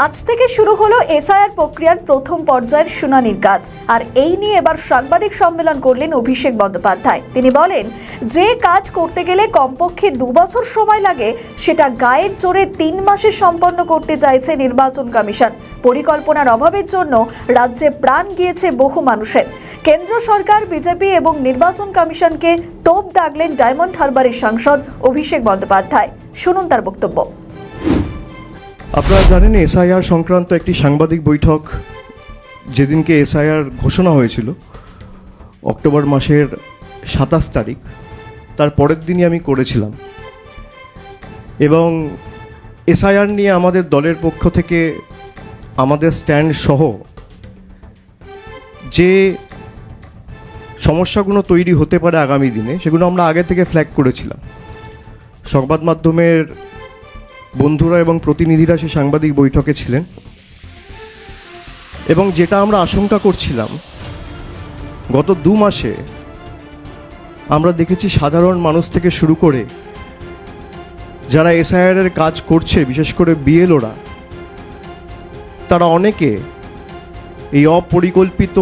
আজ থেকে শুরু হলো এসআইআর প্রক্রিয়ার প্রথম পর্যায়ের শুনানির কাজ। আর এই নিয়ে এবার সাংবাদিক সম্মেলন করলেন অভিষেক বন্দ্যোপাধ্যায়। তিনি বলেন, যে কাজ করতে গেলে কমপক্ষে 2 বছর সময় লাগে সেটা গায়ের জোরে 3 মাসে সম্পন্ন করতে চাইছে নির্বাচন কমিশন। পরিকল্পনার অভাবের জন্য রাজ্যে প্রাণ গিয়েছে বহু মানুষের। কেন্দ্র সরকার, বিজেপি এবং নির্বাচন কমিশনকে তোপ দাগলেন ডায়মন্ড হারবারের সাংসদ অভিষেক বন্দ্যোপাধ্যায়। শুনুন তার বক্তব্য। আপনারা জানেন, এসআইআর সংক্রান্ত একটি সাংবাদিক বৈঠক যেদিনকে এসআইআর ঘোষণা হয়েছিল অক্টোবর মাসের 27 তারিখ, তার পরের দিনই আমি করেছিলাম। এবং এসআইআর নিয়ে আমাদের দলের পক্ষ থেকে আমাদের স্ট্যান্ড সহ যে সমস্যাগুলো তৈরি হতে পারে আগামী দিনে, সেগুলো আমরা আগে থেকে ফ্ল্যাগ করেছিলাম। সংবাদ মাধ্যমের বন্ধুরা এবং প্রতিনিধিরা সেই সাংবাদিক বৈঠকে ছিলেন এবং যেটা আমরা আশঙ্কা করছিলাম, গত 2 মাসে আমরা দেখেছি সাধারণ মানুষ থেকে শুরু করে যারা এসআইআরের কাজ করছে, বিশেষ করে বিএলওরা, তারা অনেকে এই অপরিকল্পিত,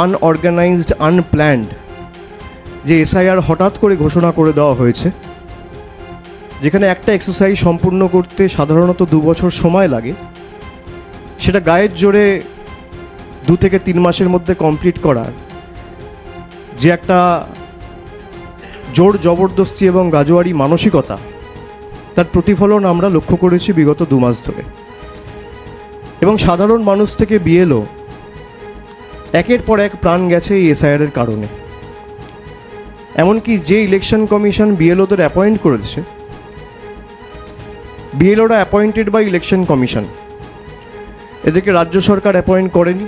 আনঅর্গানাইজড, আনপ্ল্যান্ড যে এসআইআর হঠাৎ করে ঘোষণা করে দেওয়া হয়েছে, যেখানে একটা এক্সারসাইজ সম্পূর্ণ করতে সাধারণত 2 বছর সময় লাগে, সেটা গায়ের জোরে 2 থেকে 3 মাসের মধ্যে কমপ্লিট করার যে একটা জোর জবরদস্তি এবং গাজোয়ারি মানসিকতা, তার প্রতিফলন আমরা লক্ষ্য করেছি বিগত 2 মাস ধরে। এবং সাধারণ মানুষ থেকে বিএলও একের পর এক প্রাণ গেছে এই এসআইআরের কারণে। এমনকি যে ইলেকশন কমিশন বিএলওদের অ্যাপয়েন্ট করেছে, বিএলওরা অ্যাপয়েন্টেড বাই ইলেকশন কমিশন, এদেরকে রাজ্য সরকার অ্যাপয়েন্ট করেনি,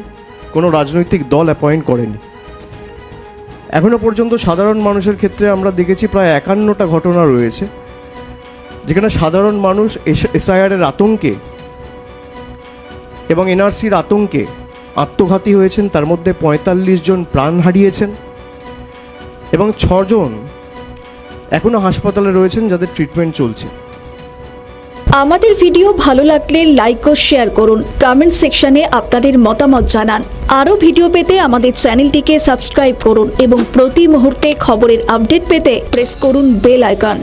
কোনো রাজনৈতিক দল অ্যাপয়েন্ট করেনি। এখনও পর্যন্ত সাধারণ মানুষের ক্ষেত্রে আমরা দেখেছি প্রায় 51টা ঘটনা রয়েছে যেখানে সাধারণ মানুষ এসআইআরের আতঙ্কে এবং এনআরসির আতঙ্কে আত্মঘাতী হয়েছেন। তার মধ্যে 45 জন প্রাণ হারিয়েছেন এবং 6 জন এখনও হাসপাতালে রয়েছেন, যাদের ট্রিটমেন্ট চলছে। আমাদের ভিডিও ভালো লাগলে লাইক ও শেয়ার করুন। কমেন্ট সেকশনে আপনাদের মতামত জানান। আরও ভিডিও পেতে আমাদের চ্যানেলটিকে সাবস্ক্রাইব করুন এবং প্রতি মুহূর্তে খবরের আপডেট পেতে প্রেস করুন বেল আইকন।